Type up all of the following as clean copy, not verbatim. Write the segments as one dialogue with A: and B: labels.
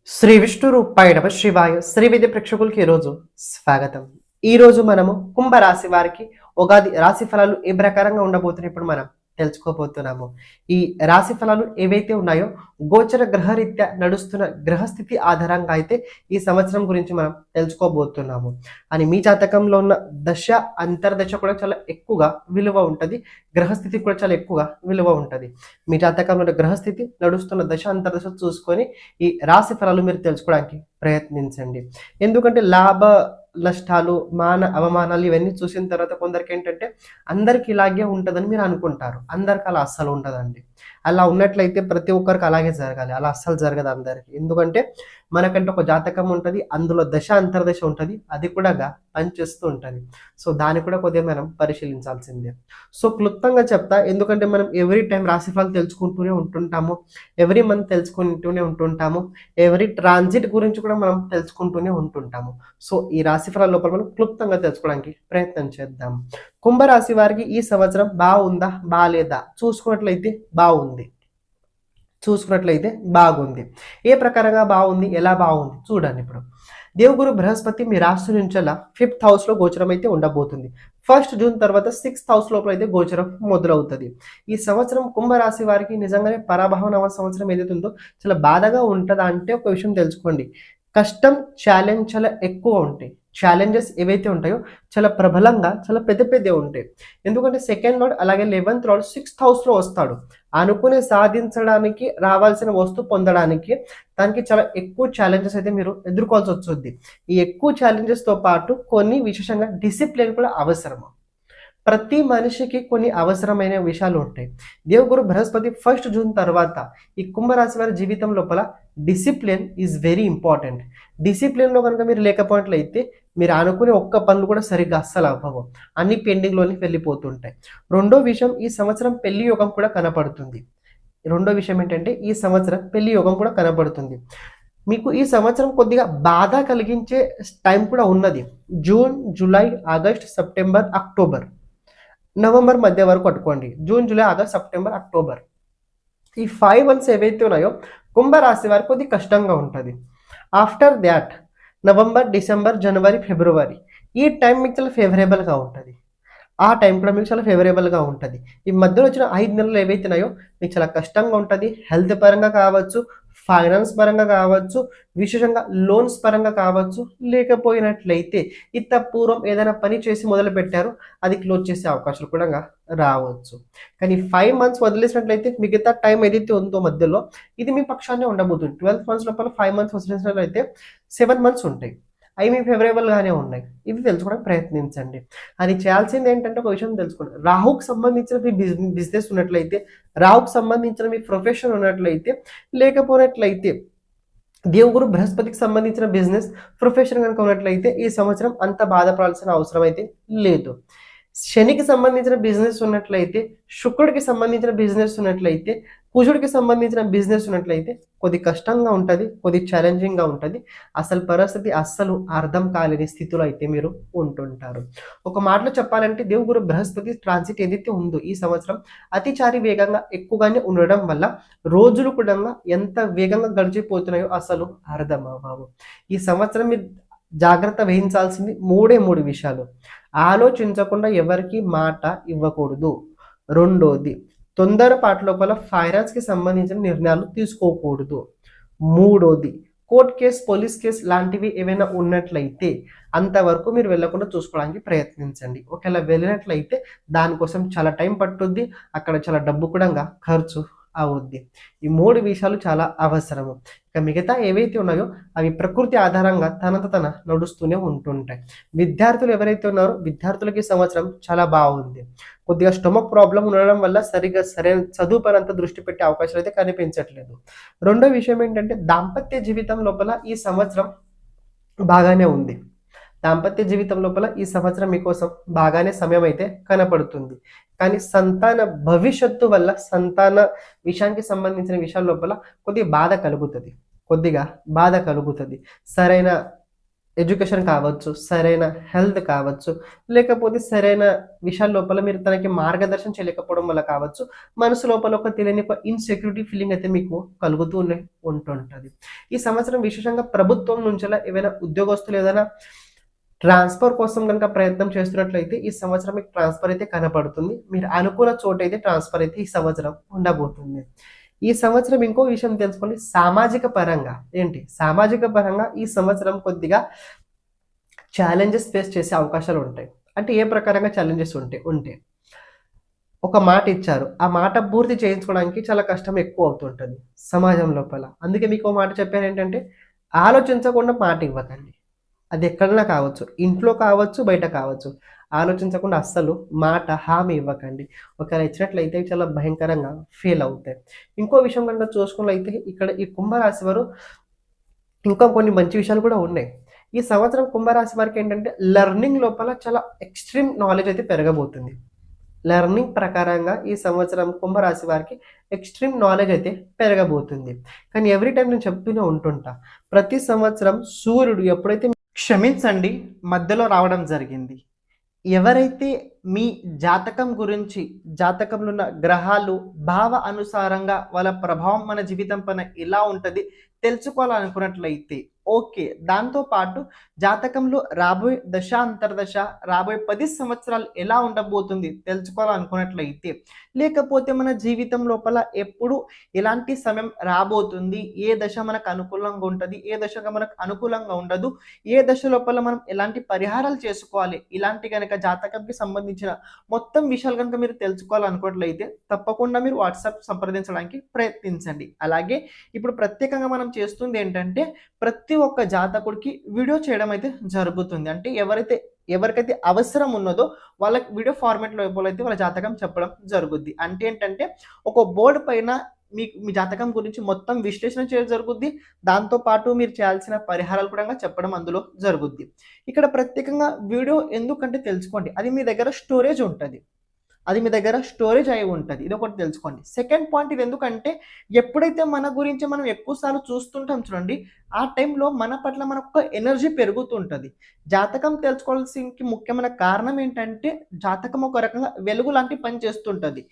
A: శ్రీ విష్ణు రూపాయ నమ శివాయ శ్రీ విద్య ప్రేక్షకులకి ఈరోజు స్వాగతం. ఈ రోజు మనము కుంభరాశి వారికి ఉగాది రాశి ఫలాలు ఏ ప్రకారంగా ఉండబోతున్నాయి ఇప్పుడు మనం తెలుసుకోబోతున్నాము. ఈ రాశి ఫలాలు ఏవైతే ఉన్నాయో గోచర గ్రహరీత్యా నడుస్తున్న గ్రహస్థితి ఆధారంగా అయితే ఈ సంవత్సరం గురించి మనం తెలుసుకోబోతున్నాము. అని మీ జాతకంలో ఉన్న దశ అంతర్దశ కూడా చాలా ఎక్కువగా విలువ ఉంటుంది, గ్రహస్థితి కూడా చాలా ఎక్కువగా విలువ ఉంటుంది. మీ జాతకంలో ఉన్న గ్రహస్థితి నడుస్తున్న దశ అంతర్దశ చూసుకొని ఈ రాశి ఫలాలు మీరు తెలుసుకోవడానికి ప్రయత్నించండి. ఎందుకంటే లాభ నష్టాలు మాన అవమానాలు ఇవన్నీ చూసిన తర్వాత కొందరికి ఏంటంటే అందరికి ఇలాగే ఉంటుందని మీరు అనుకుంటారు. అందరికి అలా అస్సలు ఉంటుందండి. అలా ఉన్నట్లయితే ప్రతి ఒక్కరికి అలాగే జరగాలి, అలా అస్సలు జరగదు అందరికి. ఎందుకంటే మనకంటే ఒక జాతకం ఉంటుంది, అందులో దశ అంతర్దశ ఉంటుంది, అది కూడా పనిచేస్తూ ఉంటుంది. సో దాన్ని కూడా కొద్దిగా మనం పరిశీలించాల్సిందే. సో క్లుప్తంగా చెప్తా, ఎందుకంటే మనం ఎవ్రీ టైం రాశిఫలాలు తెలుసుకుంటూనే ఉంటుంటాము, ఎవ్రీ మంత్ తెలుసుకుంటూనే ఉంటుంటాము, ఎవ్రీ ట్రాన్సిట్ గురించి కూడా మనం తెలుసుకుంటూనే ఉంటుంటాము. సో ఈ రాశిఫలాల లోపల మనం క్లుప్తంగా తెలుసుకోవడానికి ప్రయత్నం చేద్దాం. కుంభరాశి వారికి ఈ సంవత్సరం బాగుందా బాలేదా చూసుకున్నట్లయితే బాగుంది, చూసుకున్నట్లయితే బాగుంది. ఏ ప్రకారంగా బాగుంది, ఎలా బాగుంది చూడండి. ఇప్పుడు దేవగురు బృహస్పతి మీ రాశి నుంచి అలా 5th హౌస్ లో గోచరం అయితే ఉండబోతుంది. 1 జూన్ తర్వాత 6th హౌస్ లోపల అయితే గోచరం మొదలవుతుంది. ఈ సంవత్సరం కుంభరాశి వారికి నిజంగానే పరాభవ నవ సంవత్సరం ఏదైతే ఉందో చాలా బాధగా ఉంటుందా అంటే ఒక విషయం తెలుసుకోండి. కష్టం ఛాలెంజ్ చాలా ఎక్కువ ఉంటాయి. ఛాలెంజెస్ ఏవైతే ఉంటాయో చాలా ప్రబలంగా చాలా పెద్ద పెద్ద ఉంటాయి. ఎందుకంటే సెకండ్ లార్డ్ అలాగే 11th లార్డ్ 6th హౌస్ లో వస్తాడు. అనుకుని సాధించడానికి రావాల్సిన వస్తువు పొందడానికి దానికి చాలా ఎక్కువ ఛాలెంజెస్ అయితే మీరు ఎదుర్కోవాల్సి వస్తుంది. ఈ ఎక్కువ ఛాలెంజెస్ తో పాటు కొన్ని విశేషంగా డిసిప్లిన్ కూడా అవసరం. ప్రతి మనిషికి కొన్ని అవసరమైన విషయాలు ఉంటాయి. దేవగురు బృహస్పతి 1 జూన్ తర్వాత ఈ కుంభరాశి వారి జీవితం లోపల డిసిప్లిన్ ఈజ్ వెరీ ఇంపార్టెంట్. డిసిప్లిన్లో కనుక మీరు లేకపోయినట్లయితే మీరు అనుకునే ఒక్క పనులు కూడా సరిగ్గా అస్సలు అవ్వవు, అన్ని పెండింగ్లోని వెళ్ళిపోతుంటాయి. రెండో విషయం, ఈ సంవత్సరం పెళ్లి యోగం కూడా కనపడుతుంది. రెండో విషయం ఏంటంటే ఈ సంవత్సరం పెళ్లి యోగం కూడా కనపడుతుంది. మీకు ఈ సంవత్సరం కొద్దిగా బాధ కలిగించే టైం కూడా ఉన్నది. June, July, August, September, October, November మధ్య వరకు పట్టుకోండి. June, July, August, September, October, ఈ 5 months ఏవైతే ఉన్నాయో కుంభరాశి వారికి కొద్ది కష్టంగా ఉంటుంది. ఆఫ్టర్ దాట్ నవంబర్, డిసెంబర్, జనవరి, ఫిబ్రవరి ఈ టైం మీకు చాలా ఫేవరబుల్గా ఉంటుంది. ఆ టైం కూడా మీకు చాలా ఫేవరబుల్గా ఉంటుంది. ఈ మధ్యలో వచ్చిన 5 నెలలు ఏవైతే ఉన్నాయో మీకు చాలా కష్టంగా ఉంటుంది. హెల్త్ పరంగా కావచ్చు, ఫైనాన్స్ పరంగా కావచ్చు, విశేషంగా లోన్స్ పరంగా కావచ్చు, లేకపోయినట్లయితే ఇంత పూర్వం ఏదైనా పని చేసి మొదలు పెట్టారు అది క్లోజ్ చేసే అవకాశాలు కూడా రావచ్చు. కానీ 5 months వదిలేసినట్లయితే మిగతా టైం ఏదైతే ఉందో మధ్యలో ఇది మీ పక్షాన్ని ఉండబోతుంది. 12 months లోపల 5 months వదిలేసినట్లయితే 7 months ఉంటాయి. అవి మీ ఫేవరబుల్గానే ఉన్నాయి. ఇది తెలుసుకోవడానికి ప్రయత్నించండి. అది చేయాల్సింది ఏంటంటే ఒక విషయం తెలుసుకోండి. రాహుకు సంబంధించిన మీ బిజినెస్ ఉన్నట్లయితే, రాహుకు సంబంధించిన మీ ప్రొఫెషన్ ఉన్నట్లయితే, లేకపోయినట్లయితే దేవగురు బృహస్పతికి సంబంధించిన బిజినెస్ ప్రొఫెషన్ కనుక ఉన్నట్లయితే ఈ సంవత్సరం అంత బాధపడాల్సిన అవసరం అయితే లేదు. శనికి సంబంధించిన బిజినెస్ ఉన్నట్లయితే, శుక్రుడికి సంబంధించిన బిజినెస్ ఉన్నట్లయితే, కుజుడికి సంబంధించిన బిజినెస్ ఉన్నట్లయితే కొద్ది కష్టంగా ఉంటుంది, కొద్ది ఛాలెంజింగ్గా ఉంటుంది. అసలు పరిస్థితి అస్సలు అర్థం కాలేని స్థితిలో అయితే మీరు ఉంటుంటారు. ఒక మాటలో చెప్పాలంటే దేవగురు బృహస్పతి ట్రాన్సిట్ ఏదైతే ఉందో ఈ సంవత్సరం అతిచారి వేగంగా ఎక్కువగానే ఉండడం వల్ల రోజులు కూడా ఎంత వేగంగా గడిచిపోతున్నాయో అసలు అర్థం అవ్వవు. ఈ సంవత్సరం మీరు జాగ్రత్త వహించాల్సింది మూడు విషయాలు. ఆలోచించకుండా ఎవరికి మాట ఇవ్వకూడదు. రెండోది, తొందరపాటు లోపల ఫైనాన్స్కి సంబంధించిన నిర్ణయాలు తీసుకోకూడదు. మూడోది, కోర్ట్ కేస్, పోలీస్ కేస్ లాంటివి ఏవైనా ఉన్నట్లయితే అంతవరకు మీరు వెళ్ళకుండా చూసుకోవడానికి ప్రయత్నించండి. ఒకవేళ వెళ్ళినట్లయితే దానికోసం చాలా టైం పట్టుద్ది, అక్కడ చాలా డబ్బు కూడా ఖర్చు అవుద్ది. ఈ 3 విషయాలు చాలా అవసరము. ఇక మిగతా ఏవైతే ఉన్నాయో అవి ప్రకృతి ఆధారంగా తన నడుస్తూనే ఉంటుంటాయి. విద్యార్థులు ఎవరైతే ఉన్నారో విద్యార్థులకి సంవత్సరం చాలా బాగుంది. కొద్దిగా స్టొమక్ ప్రాబ్లం ఉండడం వల్ల సరైన చదువు పరంత దృష్టి పెట్టే అవకాశాలు అయితే కనిపించట్లేదు. రెండో విషయం ఏంటంటే దాంపత్య జీవితం లోపల ఈ సంవత్సరం బాగానే ఉంది. దాంపత్య జీవితం లోపల ఈ సంవత్సరం మీకోసం బాగానే సమయం అయితే కనపడుతుంది. కానీ సంతాన భవిష్యత్తు వల్ల సంతాన విషయానికి సంబంధించిన విషయాల లోపల కొద్దిగా బాధ కలుగుతుంది. సరైన ఎడ్యుకేషన్ కావచ్చు, సరైన హెల్త్ కావచ్చు, లేకపోతే సరైన విషయాల లోపల మీరు తనకి మార్గదర్శనం చేయలేకపోవడం వల్ల కావచ్చు, మనసు లోపల ఒక తెలియని ఒక ఇన్‌సెక్యూరిటీ ఫీలింగ్ అయితే మీకు కలుగుతూనే ఉంటుంటది. ఈ సంవత్సరం విశేషంగా ప్రభుత్వం నుంచెలా ఏవైనా ఉద్యోగస్తులు ఏదైనా ట్రాన్స్‌ఫర్ కోసం గనుక ప్రయత్నం చేస్తున్నట్లయితే ఈ సంవత్సరం మీకు ట్రాన్స్‌ఫర్ అయితే కనపడుతుంది. మీరు అనుకున్న చోటైతే ట్రాన్స్‌ఫర్ అయితే ఈ సంవత్సరం ఉండబోతుంది. ఈ సంవత్సరం ఇంకో విషయం తెలుసుకోండి. సామాజిక పరంగా సామాజిక పరంగా ఈ సంవత్సరం కొద్దిగా ఛాలెంజెస్ ఫేస్ చేసే అవకాశాలు ఉంటాయి. అంటే ఏ ప్రకారంగా ఛాలెంజెస్ ఉంటే ఒక మాట ఇచ్చారు. ఆ మాట పూర్తి చేయించుకోవడానికి చాలా కష్టం ఎక్కువ అవుతుంటది సమాజం లోపల. అందుకే మీకు ఓ మాట చెప్పానేంటంటే ఆలోచించకుండా మాట ఇవ్వకండి. అది ఎక్కడైనా కావచ్చు. ఇంట్లో కావచ్చు, బయట కావచ్చు. ఆలోచించకుండా అస్సలు మాట, హామీ ఇవ్వకండి. ఒకవేళ ఇచ్చినట్లయితే చాలా భయంకరంగా ఫెయిల్ అవుతాయి. ఇంకో విషయం కనుక చూసుకున్నట్లయితే ఇక్కడ ఈ కుంభరాశి వారు ఇంకా కొన్ని మంచి విషయాలు కూడా ఉన్నాయి. ఈ సంవత్సరం కుంభరాశి వారికి ఏంటంటే లెర్నింగ్ లోపల చాలా ఎక్స్‌ట్రీమ్ నాలెడ్జ్ అయితే పెరగబోతుంది. లెర్నింగ్ ప్రకారంగా ఈ సంవత్సరం కుంభరాశి వారికి ఎక్స్‌ట్రీమ్ నాలెడ్జ్ అయితే పెరగబోతుంది. కానీ ఎవ్రీ టైమ్ నేను చెప్తూనే ఉంటుంటా. ప్రతి సంవత్సరం సూర్యుడు ఎప్పుడైతే క్షమించండి మధ్యలో రావడం జరిగింది. ఎవరైతే మీ జాతకం గురించి జాతకంలో ఉన్న గ్రహాలు భావ అనుసారంగా వాళ్ళ ప్రభావం మన జీవితం పైన ఎలా ఉంటది తెలుసుకోవాలనుకున్నట్లయితే ఓకే. దాంతో పాటు జాతకంలో రాబోయే దశ, అంతర్దశ, రాబోయే 10 సంవత్సరాలు ఎలా ఉండబోతుంది తెలుసుకోవాలనుకున్నట్లయితే, లేకపోతే మన జీవితం లోపల ఎప్పుడు ఎలాంటి సమయం రాబోతుంది, ఏ దశ మనకు అనుకూలంగా ఉంటది, ఏ దశగా మనకు అనుకూలంగా ఉండదు, ఏ దశ లోపల మనం ఎలాంటి పరిహారాలు చేసుకోవాలి, ఇలాంటి గనక జాతకంకి సంబంధించిన మొత్తం విషయాలు కనుక మీరు తెలుసుకోవాలనుకున్నట్లయితే తప్పకుండా మీరు వాట్సాప్ సంప్రదించడానికి ప్రయత్నించండి. అలాగే ఇప్పుడు ప్రత్యేకంగా మనం చేస్తుంది ఏంటంటే ప్రతి ఒక్క జాతకుడికి వీడియో చేయడం అయితే జరుగుతుంది. అంటే ఎవరికైతే అవసరం ఉన్నదో వాళ్ళకి వీడియో ఫార్మాట్ లోపల అయితే వాళ్ళ జాతకం చెప్పడం జరుగుద్ది. అంటే ఏంటంటే ఒక బోర్డ్ పైన మీ జాతకం గురించి మొత్తం విశ్లేషణ చేయడం జరుగుద్ది. దాంతో పాటు మీరు చేయాల్సిన పరిహారాలు కూడా చెప్పడం అందులో జరుగుద్ది. ఇక్కడ ప్రత్యేకంగా వీడియో ఎందుకంటే తెలుసుకోండి. అది మీ దగ్గర స్టోరేజ్ ఉంటది. అయి ఉంటది. ఇదొకటి తెలుసుకోండి. సెకండ్ పాయింట్ ఇది ఎందుకంటే ఎప్పుడైతే మన గురించి మనం ఎక్కువ సార్లు చూస్తుంటాం చూడండి, ఆ టైంలో మన పట్ల మనకు ఎనర్జీ పెరుగుతుంటది. జాతకం తెలుసుకోవాల్సిన ముఖ్యమైన కారణం ఏంటంటే జాతకం ఒక రకంగా వెలుగు లాంటి పని చేస్తుంటది.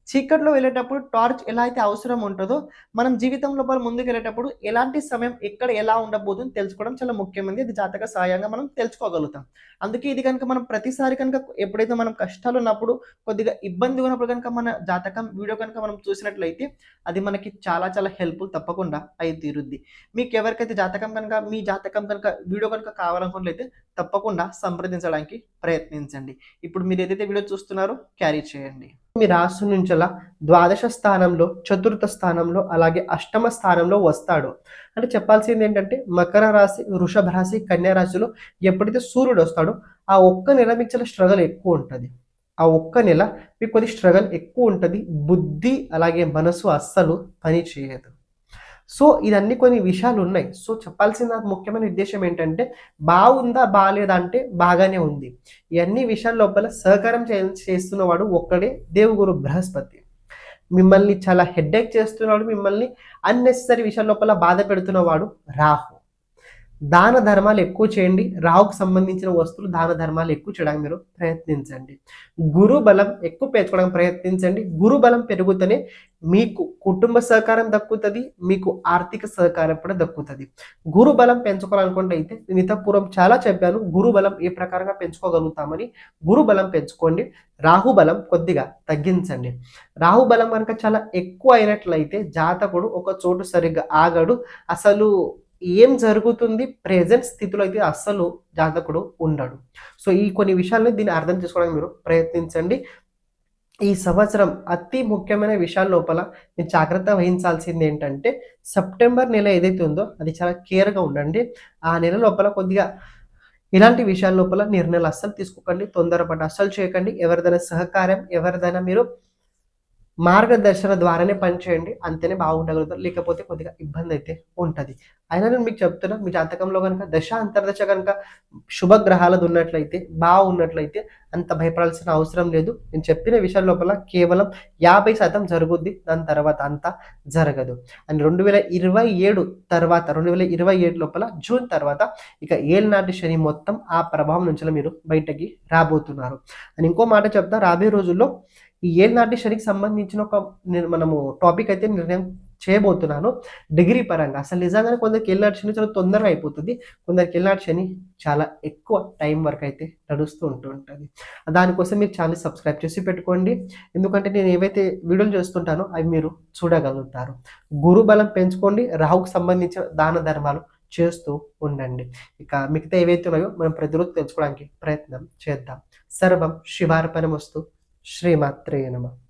A: చీకట్లో వెళ్ళేటప్పుడు టార్చ్ ఎలా అయితే అవసరం ఉంటుందో మనం జీవితం లోపల ముందుకెళ్ళేటప్పుడు ఎలాంటి సమయం ఎక్కడ ఎలా ఉండబోతుందో తెలుసుకోవడం చాలా ముఖ్యమైనది. ఇది జాతక సహాయంగా మనం తెలుసుకోగలుగుతాం. అందుకే ఇది కనుక మనం ప్రతిసారి కనుక ఎప్పుడైతే మనం కష్టాలు ఉన్నప్పుడు కొద్దిగా ఇబ్బంది ఉన్నప్పుడు కనుక మన జాతకం వీడియో కనుక మనం చూసినట్లయితే అది మనకి చాలా చాలా హెల్ప్ఫుల్ తప్పకుండా అయి తీరుద్ది. మీకు ఎవరికైతే మీ జాతకం కనుక వీడియో కనుక కావాలనుకున్నట్లయితే తప్పకుండా సంప్రదించడానికి ప్రయత్నించండి. ఇప్పుడు మీరు ఏదైతే వీడియో చూస్తున్నారో క్యారీ చేయండి. మీ రాశి నుంచలా ద్వాదశ స్థానంలో, చతుర్థ స్థానంలో, అలాగే అష్టమ స్థానంలో వస్తాడు. అంటే చెప్పాల్సింది ఏంటంటే మకర రాశి, వృషభ రాశి, కన్యా రాశిలో ఎప్పుడైతే సూర్యుడు వస్తాడో ఆ ఒక్క నెల మీకు చాలా స్ట్రగల్ ఎక్కువ ఉంటుంది. ఆ ఒక్క నెల మీకు కొద్ది స్ట్రగల్ ఎక్కువ ఉంటుంది. బుద్ధి అలాగే మనసు అస్సలు పని చేయదు. సో ఇదన్నీ కొన్ని విషయాలు ఉన్నాయి. సో చెప్పాల్సిన ముఖ్యమైన ఉద్దేశం ఏంటంటే బాగుందా బాగాలేదా అంటే బాగానే ఉంది. ఇవన్నీ విషయాల లోపల సహకారం చేస్తున్నవాడు ఒక్కడే దేవుగురు బృహస్పతి. మిమ్మల్ని చాలా హెడ్ఏక్ చేస్తున్నాడు, మిమ్మల్ని అన్నెసరీ విషయాల లోపల బాధ పెడుతున్నవాడు రాహు. దాన ధర్మాలు ఎక్కువ చేయండి. రాహుకు సంబంధించిన వస్తువులు దాన ధర్మాలు ఎక్కువ చేయడానికి మీరు ప్రయత్నించండి. గురు బలం ఎక్కువ పెంచుకోవడానికి ప్రయత్నించండి. గురు బలం పెరుగుతూనే మీకు కుటుంబ సహకారం దక్కుతుంది, మీకు ఆర్థిక సహకారం కూడా దక్కుతుంది. గురు బలం పెంచుకోవాలనుకుంటే అయితే నేను ఇంతపూర్వం చాలా చెప్పాను గురు బలం ఏ ప్రకారంగా పెంచుకోగలుగుతామని. గురు బలం పెంచుకోండి, రాహు బలం కొద్దిగా తగ్గించండి. రాహు బలం కనుక చాలా ఎక్కువ అయినట్లయితే జాతకుడు ఒక చోటు సరిగ్గా ఆగడు. అసలు ఏం జరుగుతుంది ప్రెజెంట్ స్థితిలో అయితే అస్సలు జాతకుడు ఉండడు. సో ఈ కొన్ని విషయాలని దీన్ని అర్థం చేసుకోవడానికి మీరు ప్రయత్నించండి. ఈ సంవత్సరం అతి ముఖ్యమైన విషయాల లోపల మీరు జాగ్రత్త వహించాల్సింది ఏంటంటే సెప్టెంబర్ నెల ఏదైతే ఉందో అది చాలా కేర్గా ఉండండి. ఆ నెల లోపల కొద్దిగా ఇలాంటి విషయాల లోపల నిర్ణయాలు అస్సలు తీసుకోకండి, తొందరపడి అస్సలు చేయకండి. ఎవరిదైనా సహకారం, ఎవరిదైనా మీరు మార్గదర్శన ద్వారానే పనిచేయండి. అంతేనే బాగుండగలుగుతారు. లేకపోతే కొద్దిగా ఇబ్బంది అయితే ఉంటది. అయినా నేను మీకు చెప్తున్నా, మీ జాతకంలో గనుక దశ, అంతర్దశ గనుక శుభగ్రహాలది ఉన్నట్లయితే, బాగున్నట్లయితే అంత భయపడాల్సిన అవసరం లేదు. నేను చెప్పిన విషయం లోపల కేవలం 50% జరుగుద్ది. దాని తర్వాత అంతా జరగదు. అండ్ 2027 తర్వాత 2027 లోపల జూన్ తర్వాత ఇక ఏలినాటి శని మొత్తం ఆ ప్రభావం నుంచి మీరు బయటకి రాబోతున్నారు. అండ్ ఇంకో మాట చెప్తా, రాబోయే రోజుల్లో ఈ ఏలినాటి శనికి సంబంధించిన ఒక మనము టాపిక్ అయితే నిర్ణయం చేయబోతున్నాను డిగ్రీ పరంగా. అసలు నిజంగానే కొందరికి ఏలినాటి శని చాలా తొందరగా అయిపోతుంది, కొందరికి ఏలినాటి శని చాలా ఎక్కువ టైం వరకు అయితే నడుస్తూ ఉంటుంది. దానికోసం మీరు ఛానల్ సబ్స్క్రైబ్ చేసి పెట్టుకోండి. ఎందుకంటే నేను ఏవైతే వీడియోలు చేస్తుంటానో అవి మీరు చూడగలుగుతారు. గురు బలం పెంచుకోండి, రాహుకు సంబంధించిన దాన ధర్మాలు చేస్తూ ఉండండి. ఇక మిగతా ఏవైతే ఉన్నాయో మనం ప్రతిరోజు తెలుసుకోవడానికి ప్రయత్నం చేద్దాం. సర్వం శివార్పణమస్తు. శ్రీమాత్రే నమః.